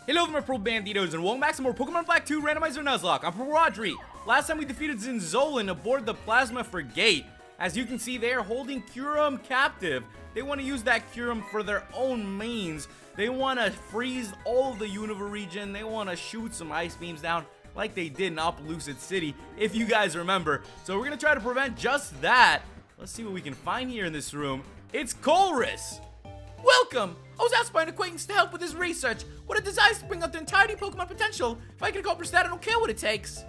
Hello there, my Purple Banditos, and welcome back to some more Pokemon Black 2 Randomizer Nuzlocke. I'm Purple Rodri. Last time we defeated Zinzolin aboard the Plasma Frigate. As you can see, they are holding Kyurem captive. They want to use that Kyurem for their own means. They want to freeze all of the Unova region. They want to shoot some ice beams down like they did in Opelucid City, if you guys remember. So we're going to try to prevent just that. Let's see what we can find here in this room. It's Colress. Welcome! I was asked by an acquaintance to help with his research. What it desires to bring out the entirety of Pokemon potential. If I can accomplish that, I don't care what it takes.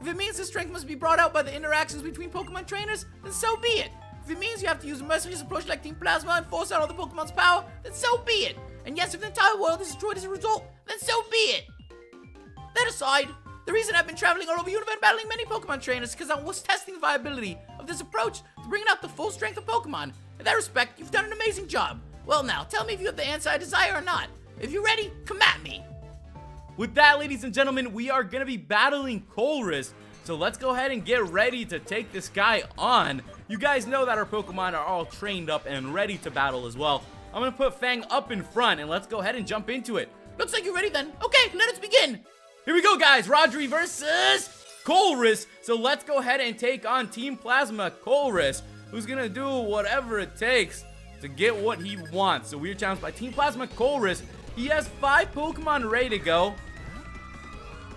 If it means the strength must be brought out by the interactions between Pokemon trainers, then so be it. If it means you have to use a merciless approach like Team Plasma and force out all the Pokemon's power, then so be it. And yes, if the entire world is destroyed as a result, then so be it. That aside, the reason I've been traveling all over Unova and battling many Pokemon trainers is because I was testing the viability of this approach to bringing out the full strength of Pokemon. In that respect, you've done an amazing job. Well now, tell me if you have the answer I desire or not. If you're ready, come at me. With that, ladies and gentlemen, we are going to be battling Colress. So let's go ahead and get ready to take this guy on. You guys know that our Pokemon are all trained up and ready to battle as well. I'm going to put Fang up in front and let's go ahead and jump into it. Looks like you're ready then. Okay, let us begin. Here we go, guys. Rodri versus Colress. So let's go ahead and take on Team Plasma Colress, who's going to do whatever it takes to get what he wants. So we are challenged by Team Plasma Colress. He has 5 Pokemon ready to go.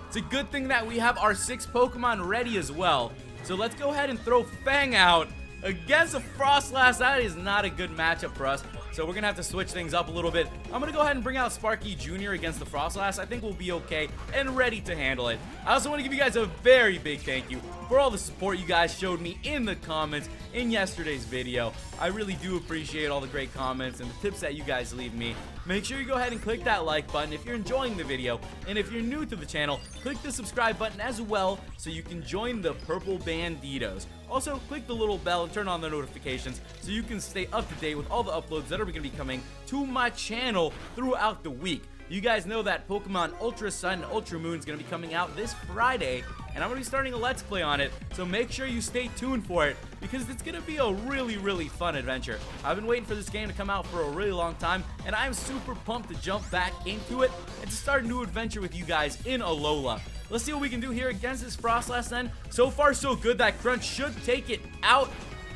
It's a good thing that we have our 6 Pokemon ready as well. So let's go ahead and throw Fang out against a Frostlass. That is not a good matchup for us. So we're going to have to switch things up a little bit. I'm going to go ahead and bring out Sparky Jr. against the Frostlass. I think we'll be okay and ready to handle it. I also want to give you guys a very big thank you for all the support you guys showed me in the comments in yesterday's video. I really do appreciate all the great comments and the tips that you guys leave me. Make sure you go ahead and click that like button if you're enjoying the video. And if you're new to the channel, click the subscribe button as well so you can join the Purple Banditos. Also, click the little bell and turn on the notifications so you can stay up to date with all the uploads that are going to be coming to my channel throughout the week. You guys know that Pokemon Ultra Sun and Ultra Moon is going to be coming out this Friday, and I'm going to be starting a Let's Play on it, so make sure you stay tuned for it, because it's going to be a really fun adventure. I've been waiting for this game to come out for a really long time, and I'm super pumped to jump back into it and to start a new adventure with you guys in Alola. Let's see what we can do here against this Frostlass then. So far, so good. That Crunch should take it out.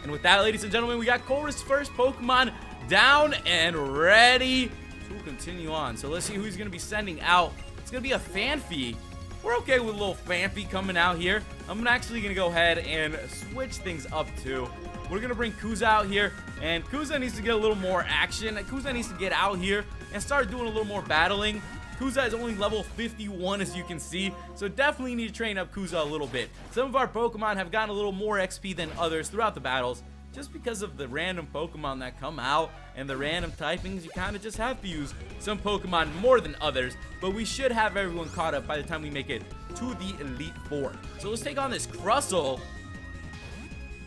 And with that, ladies and gentlemen, we got Colress' first Pokemon down and ready to continue on. So let's see who he's going to be sending out. It's going to be a Phanpy. We're okay with a little Phanpy coming out here. I'm actually going to go ahead and switch things up too. We're going to bring Kuza out here, and Kuza needs to get a little more action. Kuza needs to get out here and start doing a little more battling. Kuza is only level 51, as you can see, so definitely need to train up Kuza a little bit. Some of our Pokemon have gotten a little more XP than others throughout the battles, just because of the random Pokemon that come out and the random typings. You kind of just have to use some Pokemon more than others, but we should have everyone caught up by the time we make it to the Elite Four. So let's take on this Crustle.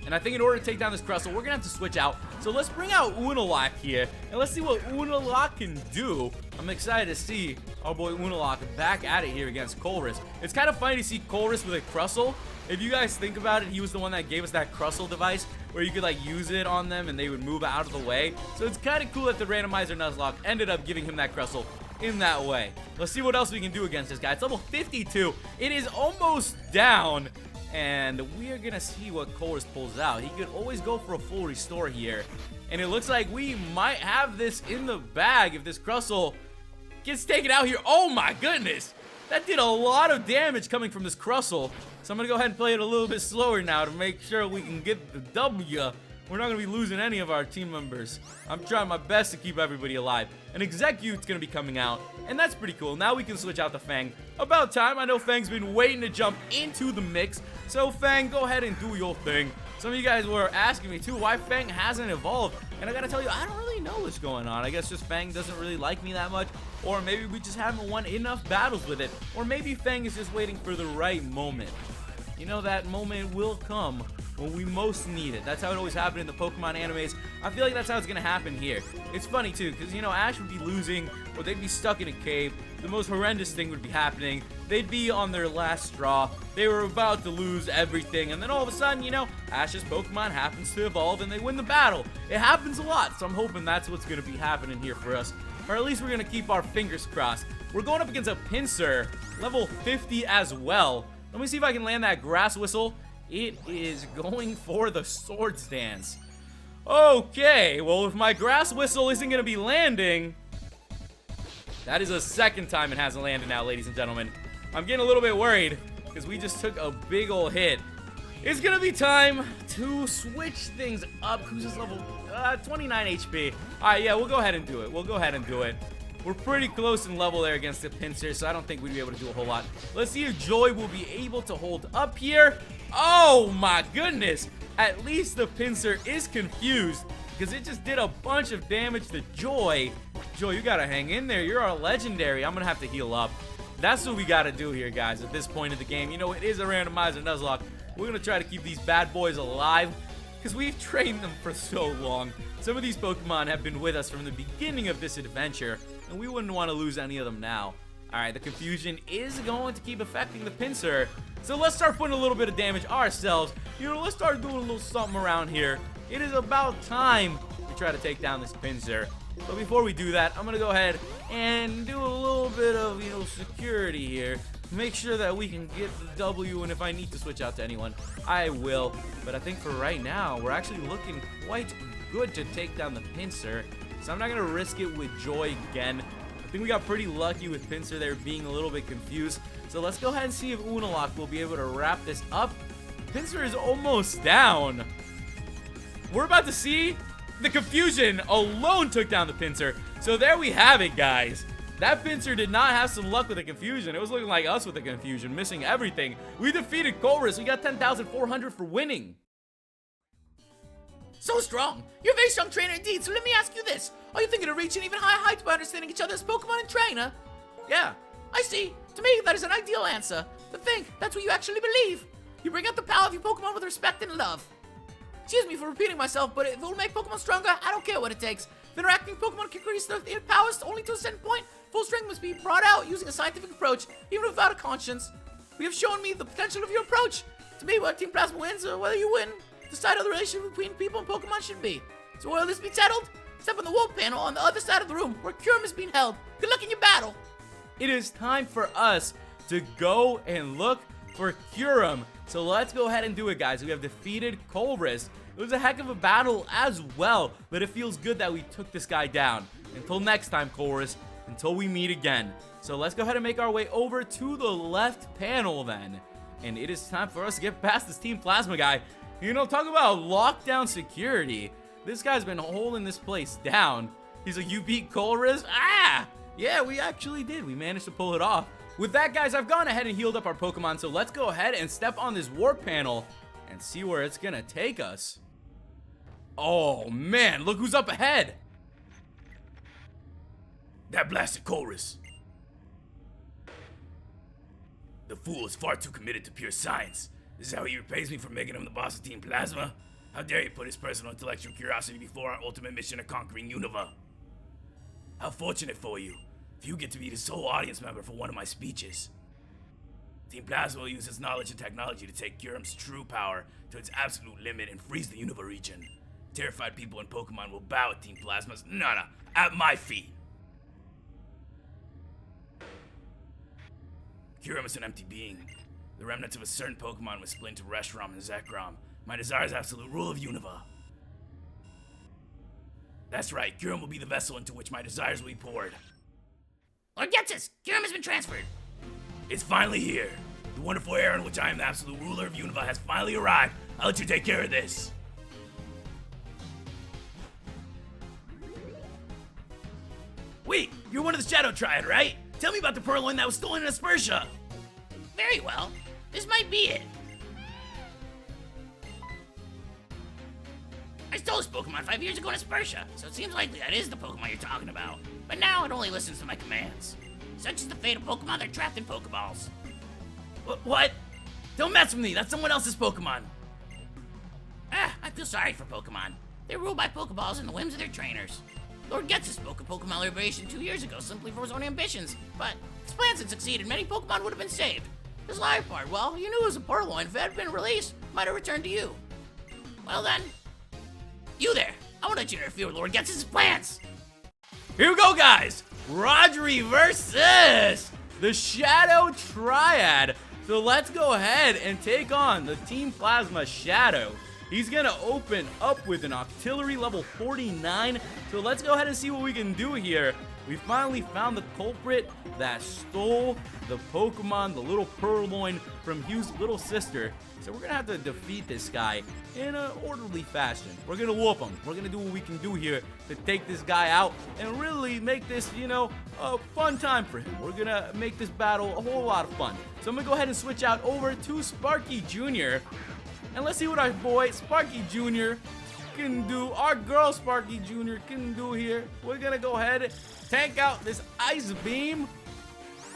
And I think in order to take down this Crustle, we're going to have to switch out. So let's bring out Unalak here, and let's see what Unalak can do. I'm excited to see our boy Unalak back at it here against Colress. It's kind of funny to see Colress with a Crustle. If you guys think about it, he was the one that gave us that Crustle device where you could like use it on them and they would move out of the way. So it's kind of cool that the Randomizer Nuzlocke ended up giving him that Crustle in that way. Let's see what else we can do against this guy. It's level 52. It is almost down. And we are going to see what Colress pulls out. He could always go for a full restore here. And it looks like we might have this in the bag if this Crustle gets taken out here. Oh my goodness. That did a lot of damage coming from this Crustle. So I'm going to go ahead and play it a little bit slower now to make sure we can get the W. We're not going to be losing any of our team members. I'm trying my best to keep everybody alive. And Execute's going to be coming out, and that's pretty cool. Now we can switch out to Fang. About time. I know Fang's been waiting to jump into the mix. So Fang, go ahead and do your thing. Some of you guys were asking me too why Fang hasn't evolved. And I got to tell you, I don't really know what's going on. I guess just Fang doesn't really like me that much. Or maybe we just haven't won enough battles with it. Or maybe Fang is just waiting for the right moment. You know, that moment will come when we most need it. That's how it always happened in the Pokemon animes. I feel like that's how it's going to happen here. It's funny too, because, you know, Ash would be losing, or they'd be stuck in a cave. The most horrendous thing would be happening. They'd be on their last straw. They were about to lose everything, and then all of a sudden, you know, Ash's Pokemon happens to evolve and they win the battle. It happens a lot, so I'm hoping that's what's going to be happening here for us. or at least we're gonna keep our fingers crossed. We're going up against a Pinsir, level 50 as well. Let me see if I can land that Grass Whistle. It is going for the Swords Dance. Okay, well, if my Grass Whistle isn't gonna be landing, that is the second time it hasn't landed now, ladies and gentlemen. I'm getting a little bit worried because we just took a big ol' hit. It's gonna be time to switch things up. Who's this level? 29 HP. Alright, yeah, we'll go ahead and do it. We're pretty close in level there against the Pinsir, so I don't think we'd be able to do a whole lot. Let's see if Joy will be able to hold up here. Oh my goodness! At least the Pinsir is confused because it just did a bunch of damage to Joy. Joy, you gotta hang in there. You're our legendary. I'm gonna have to heal up. That's what we gotta do here, guys, at this point of the game. You know, it is a randomizer Nuzlocke. We're gonna try to keep these bad boys alive because we've trained them for so long. Some of these Pokemon have been with us from the beginning of this adventure, and we wouldn't want to lose any of them now. Alright, the confusion is going to keep affecting the Pinsir, so let's start putting a little bit of damage ourselves. You know, let's start doing a little something around here. It is about time to try to take down this Pinsir. But before we do that, I'm going to go ahead and do a little bit of, you know, security here. Make sure that we can get the W, and if I need to switch out to anyone, I will. But I think for right now, we're actually looking quite good to take down the Pinsir. So I'm not going to risk it with Joy again. I think we got pretty lucky with Pinsir there being a little bit confused. So let's go ahead and see if Unalaq will be able to wrap this up. Pinsir is almost down. We're about to see the confusion alone took down the Pinsir. So there we have it, guys. That Pinsir did not have some luck with the confusion. It was looking like us with the confusion, missing everything. We defeated Colress. We got 10,400 for winning. So strong. You're a very strong trainer indeed, so let me ask you this. Are you thinking of reaching even higher heights by understanding each other's Pokemon and trainer? Yeah, I see. To me, that is an ideal answer. To think, that's what you actually believe. You bring out the power of your Pokemon with respect and love. Excuse me for repeating myself, but if it will make Pokemon stronger, I don't care what it takes. If interacting Pokemon can increase their powers only to a certain point, full strength must be brought out using a scientific approach, even without a conscience. You have shown me the potential of your approach. To me, whether Team Plasma wins or whether you win, decide how the relationship between people and Pokemon should be. So will this be settled? Step on the wall panel on the other side of the room where Kyurem is being held. Good luck in your battle. It is time for us to go and look for Kyurem. So let's go ahead and do it, guys. We have defeated Colress. It was a heck of a battle as well, but it feels good that we took this guy down. Until next time, Colress, until we meet again. So let's go ahead and make our way over to the left panel then. And it is time for us to get past this Team Plasma guy. You know, talk about lockdown security. This guy's been holding this place down. He's like, you beat Colress? Ah! Yeah, we actually did. We managed to pull it off. With that, guys, I've gone ahead and healed up our Pokemon, so let's go ahead and step on this warp panel and see where it's gonna take us. Oh, man, look who's up ahead. That blasted Colress. The fool is far too committed to pure science. This is how he repays me for making him the boss of Team Plasma? How dare you put his personal intellectual curiosity before our ultimate mission of conquering Unova? How fortunate for you, if you get to be the sole audience member for one of my speeches. Team Plasma will use its knowledge and technology to take Kyurem's true power to its absolute limit and freeze the Unova region. Terrified people and Pokemon will bow at Team Plasma's at my feet. Kyurem is an empty being. The remnants of a certain Pokemon was split into Reshiram and Zekrom. My desire is absolute rule of Unova. That's right, Kyurem will be the vessel into which my desires will be poured. Lord Ghetsis, Kyurem has been transferred. It's finally here. The wonderful era in which I am the absolute ruler of Unova has finally arrived. I'll let you take care of this. Wait, you're one of the Shadow Triad, right? Tell me about the Purloin that was stolen in Aspertia. Very well. This might be it. I stole this Pokemon 5 years ago in Aspertia, so it seems likely that is the Pokemon you're talking about. But now it only listens to my commands. Such is the fate of Pokemon that are trapped in Pokeballs. What? Don't mess with me, that's someone else's Pokemon. I feel sorry for Pokemon. They're ruled by Pokeballs and the whims of their trainers. Lord Ghetsis spoke of Pokemon liberation 2 years ago simply for his own ambitions, but his plans had succeeded. Many Pokemon would have been saved. His liar part, well, you knew it was a Purloin. If it had been released, it might have returned to you. Well then, you there. I won't let you interfere with Lord Ghetsis' plans. Here we go, guys. Rodri versus the Shadow Triad. So let's go ahead and take on the Team Plasma Shadow. He's going to open up with an Octillery level 49. So let's go ahead and see what we can do here. We finally found the culprit that stole the Pokemon, the little Purloin, from Hugh's little sister. So we're going to have to defeat this guy in an orderly fashion. We're going to whoop him. We're going to do what we can do here to take this guy out and really make this, you know, a fun time for him. We're going to make this battle a whole lot of fun. So I'm going to go ahead and switch out over to Sparky Jr. And let's see what our boy Sparky Jr. can do. Our girl Sparky Jr. can do here. We're going to go ahead and tank out this Ice Beam.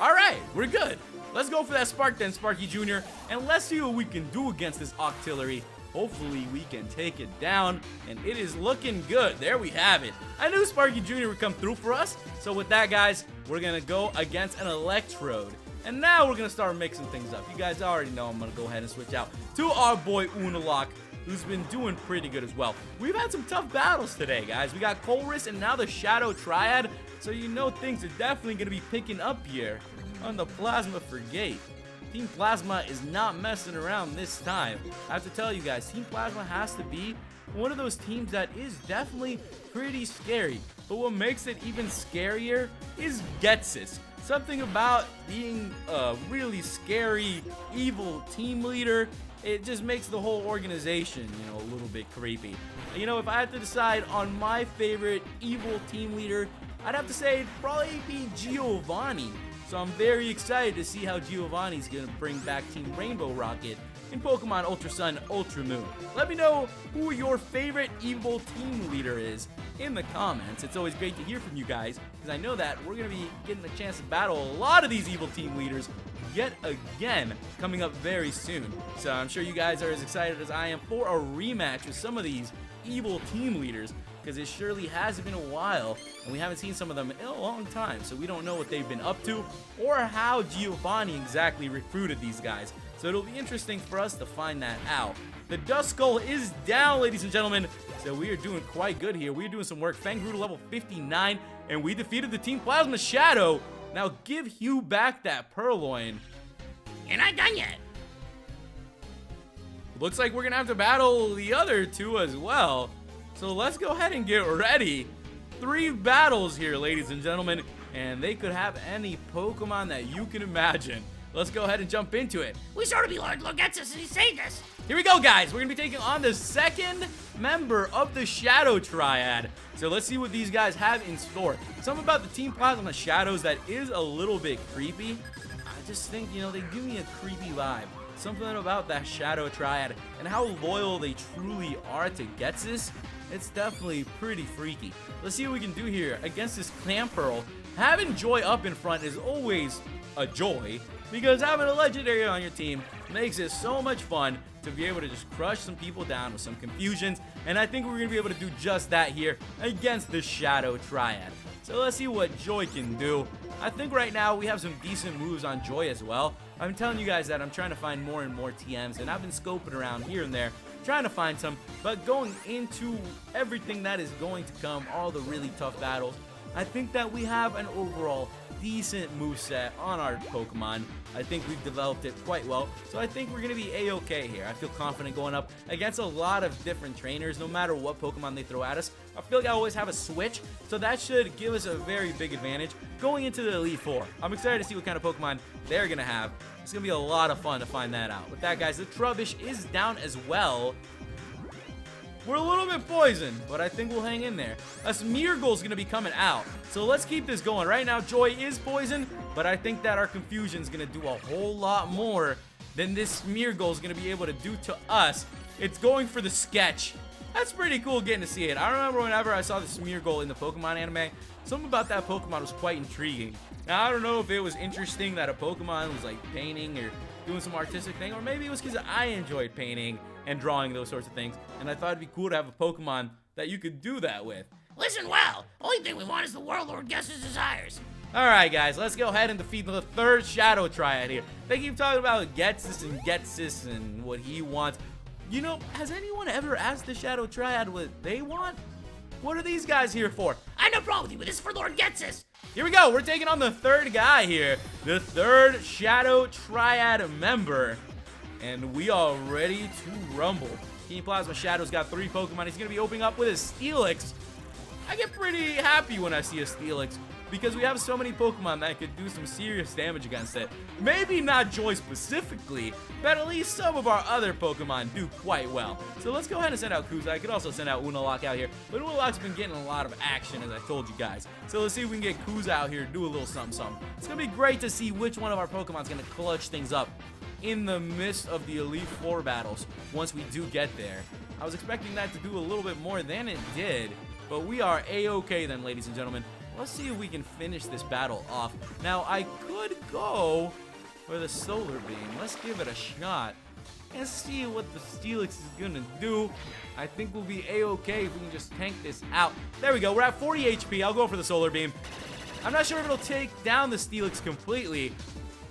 All right, we're good. Let's go for that Spark then, Sparky Jr. And let's see what we can do against this Octillery. Hopefully we can take it down, and it is looking good. There we have it. I knew Sparky Jr. would come through for us. So with that, guys, we're going to go against an Electrode. And now we're going to start mixing things up. You guys already know I'm going to go ahead and switch out to our boy Unalak, who's been doing pretty good as well. We've had some tough battles today, guys. We got Colress and now the Shadow Triad. So you know things are definitely going to be picking up here on the Plasma Frigate. Team Plasma is not messing around this time. I have to tell you guys, Team Plasma has to be one of those teams that is definitely pretty scary. But what makes it even scarier is Getsis. Something about being a really scary, evil team leader, it just makes the whole organization, you know, a little bit creepy. You know, if I had to decide on my favorite evil team leader, I'd have to say it'd probably be Giovanni. So I'm very excited to see how Giovanni's going to bring back Team Rainbow Rocket in Pokemon Ultra Sun, Ultra Moon. Let me know who your favorite evil team leader is in the comments. It's always great to hear from you guys, because I know that we're going to be getting a chance to battle a lot of these evil team leaders yet again coming up very soon. So I'm sure you guys are as excited as I am for a rematch with some of these evil team leaders, because it surely has been a while and we haven't seen some of them in a long time, so we don't know what they've been up to or how Giovanni exactly recruited these guys. So it'll be interesting for us to find that out. The Duskull is down, ladies and gentlemen, so we are doing quite good here. We're doing some work. Fangru to level 59, and we defeated the Team Plasma Shadow. Now give Hugh back that Purloin. You're not done yet. Looks like we're gonna have to battle the other two as well. So let's go ahead and get ready. 3 battles here, ladies and gentlemen, and they could have any Pokemon that you can imagine. Let's go ahead and jump into it. We sort of be Lord Logetsus and he saved us. Here we go, guys. We're gonna be taking on the second member of the Shadow Triad. So let's see what these guys have in store. Something about the Team Plasma Shadows that is a little bit creepy. I just think, you know, they give me a creepy vibe. Something about that Shadow Triad and how loyal they truly are to Getsis. It's definitely pretty freaky. Let's see what we can do here against this Clamperl. Having Joy up in front is always a joy, because having a legendary on your team makes it so much fun to be able to just crush some people down with some confusions, and I think we're going to be able to do just that here against the Shadow Triad. So let's see what Joy can do. I think right now we have some decent moves on Joy as well. I'm telling you guys that I'm trying to find more and more TMs, and I've been scoping around here and there, trying to find some, but going into everything that is going to come, all the really tough battles, I think that we have an overall decent moveset on our Pokemon. I think we've developed it quite well, so I think we're going to be a-okay here. I feel confident going up against a lot of different trainers, no matter what Pokemon they throw at us. I feel like I always have a switch, so that should give us a very big advantage going into the Elite Four. I'm excited to see what kind of Pokemon they're going to have. It's going to be a lot of fun to find that out. With that, guys, the Trubbish is down as well. We're a little bit poisoned, but I think we'll hang in there. A Smeargle's going to be coming out, so let's keep this going. Right now, Joy is poisoned, but I think that our Confusion's going to do a whole lot more than this Smeargle's going to be able to do to us. It's going for the Sketch. That's pretty cool getting to see it. I remember whenever I saw the Smeargle in the Pokemon anime, something about that Pokemon was quite intriguing. Now, I don't know if it was interesting that a Pokemon was like painting or doing some artistic thing, or maybe it was because I enjoyed painting and drawing those sorts of things, and I thought it'd be cool to have a Pokemon that you could do that with. Listen well, only thing we want is the Warlord Guess's desires. Alright guys, let's go ahead and defeat the third Shadow Triad here. They keep talking about Getsis and what he wants. You know, has anyone ever asked the Shadow Triad what they want? What are these guys here for? I have no problem with you, but this is for Lord Getsus. Here we go. We're taking on the third guy here. The third Shadow Triad member. And we are ready to rumble. Team Plasma Shadow's got 3 Pokemon. He's going to be opening up with a Steelix. I get pretty happy when I see a Steelix because we have so many Pokemon that could do some serious damage against it. Maybe not Joy specifically, but at least some of our other Pokemon do quite well. So let's go ahead and send out Kuza. I could also send out Unalak out here, but Unalak's been getting a lot of action, as I told you guys. So let's see if we can get Kuza out here, do a little something. It's going to be great to see which one of our Pokemon's going to clutch things up in the midst of the Elite Four battles once we do get there. I was expecting that to do a little bit more than it did, but we are A-okay then, ladies and gentlemen. Let's see if we can finish this battle off. Now, I could go for the Solar Beam. Let's give it a shot and see what the Steelix is gonna do. I think we'll be A-okay if we can just tank this out. There we go, we're at 40 HP. I'll go for the Solar Beam. I'm not sure if it'll take down the Steelix completely,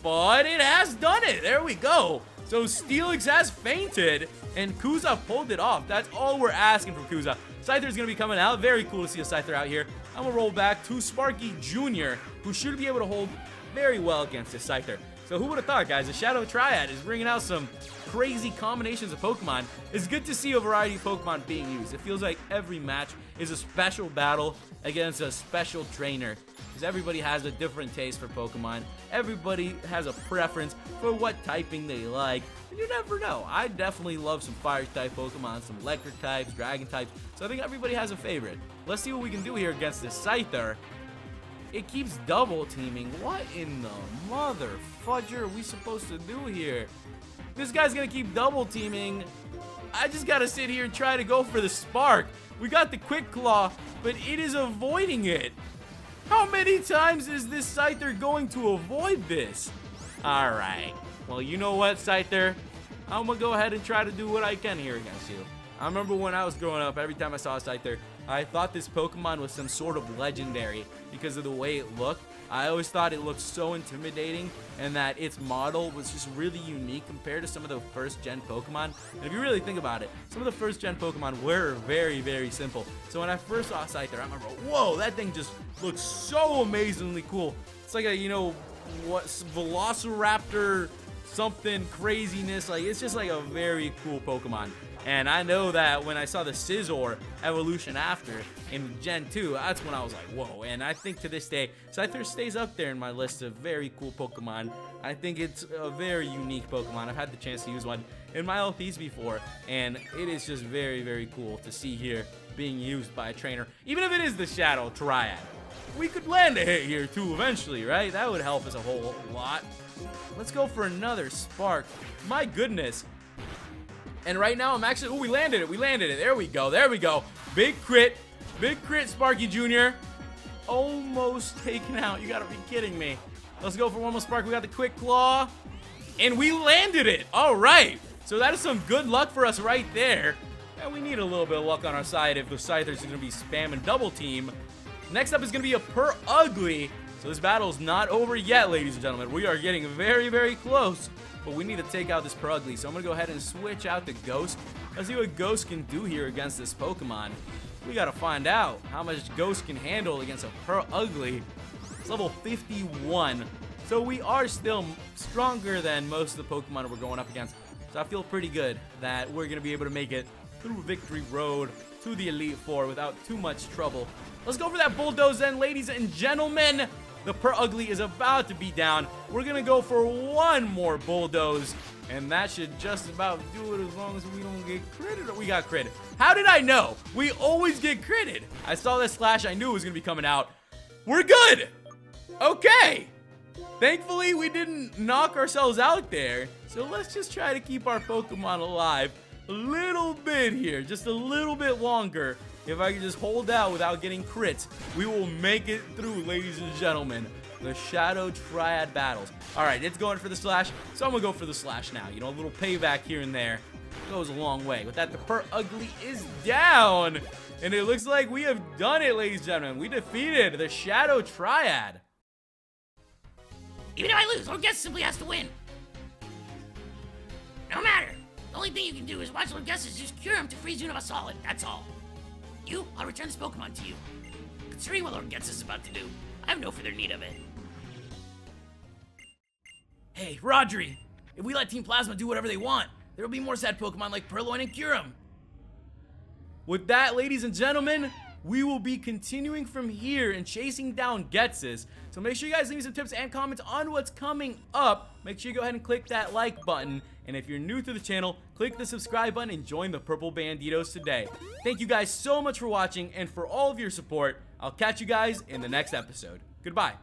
but it has done it. There we go. So Steelix has fainted, and Kuza pulled it off. That's all we're asking from Kuza. Scyther's going to be coming out. Very cool to see a Scyther out here. I'm going to roll back to Sparky Jr., who should be able to hold very well against this Scyther. So who would have thought, guys? The Shadow Triad is bringing out some crazy combinations of Pokemon. It's good to see a variety of Pokemon being used. It feels like every match is a special battle against a special trainer, because everybody has a different taste for Pokemon. Everybody has a preference for what typing they like. And you never know. I definitely love some Fire-type Pokemon, some Electric types, Dragon types. So I think everybody has a favorite. Let's see what we can do here against this Scyther. It keeps double teaming. What in the mother fudger are we supposed to do here? This guy's gonna keep double teaming. I just gotta sit here and try to go for the Spark. We got the Quick Claw, but it is avoiding it. How many times is this Scyther going to avoid this? Alright. Well, you know what, Scyther? I'm gonna go ahead and try to do what I can here against you. I remember when I was growing up, every time I saw a Scyther, I thought this Pokemon was some sort of legendary because of the way it looked. I always thought it looked so intimidating and that its model was just really unique compared to some of the first-gen Pokemon. And if you really think about it, some of the first-gen Pokemon were very, very simple. So when I first saw Scyther, I remember, whoa, that thing just looks so amazingly cool. It's like a, you know, what, Velociraptor something craziness. Like, it's just like a very cool Pokemon. And I know that when I saw the Scizor evolution after in Gen 2, that's when I was like, whoa. And I think to this day, Scyther stays up there in my list of very cool Pokemon. I think it's a very unique Pokemon. I've had the chance to use one in my LPs before, and it is just very, very cool to see here being used by a trainer, even if it is the Shadow Triad. We could land a hit here too eventually, right? That would help us a whole lot. Let's go for another Spark. My goodness. And right now I'm actually, oh, we landed it. There we go. Big crit, Sparky Jr. Almost taken out. You gotta be kidding me. Let's go for one more Spark. We got the Quick Claw, and we landed it. All right. So that is some good luck for us right there. And we need a little bit of luck on our side if the Scyther's gonna be spamming double team. Next up is gonna be a Purugly. So this battle is not over yet, ladies and gentlemen. We are getting very, very close. But we need to take out this Purugly, so I'm going to go ahead and switch out the Ghost. Let's see what Ghost can do here against this Pokemon. We got to find out how much Ghost can handle against a Purugly. It's level 51, so we are still stronger than most of the Pokemon we're going up against. So I feel pretty good that we're going to be able to make it through Victory Road to the Elite Four without too much trouble. Let's go for that Bulldoze then, ladies and gentlemen. The Purugly is about to be down. We're going to go for one more Bulldoze, and that should just about do it as long as we don't get critted. We got critted. How did I know? We always get critted. I saw that Slash. I knew it was going to be coming out. We're good. Okay. Thankfully, we didn't knock ourselves out there. So let's just try to keep our Pokemon alive a little bit here. Just a little bit longer. If I can just hold out without getting crits, we will make it through, ladies and gentlemen. The Shadow Triad battles. All right, it's going for the Slash, so I'm going to go for the Slash now. You know, a little payback here and there goes a long way. With that, the Purugly is down. And it looks like we have done it, ladies and gentlemen. We defeated the Shadow Triad. Even if I lose, Lord Getsus simply has to win. No matter. The only thing you can do is watch Lord Getsus use Cure Him to freeze Unova Solid. That's all. I'll return this Pokemon to you. Considering what Lord Getz is about to do, I have no further need of it. Hey, Rodri! If we let Team Plasma do whatever they want, there will be more sad Pokemon like Purloin and Kyurem. With that, ladies and gentlemen, we will be continuing from here and chasing down Getzes. So make sure you guys leave me some tips and comments on what's coming up. Make sure you go ahead and click that like button. And if you're new to the channel, click the subscribe button and join the Purple Banditos today. Thank you guys so much for watching and for all of your support. I'll catch you guys in the next episode. Goodbye.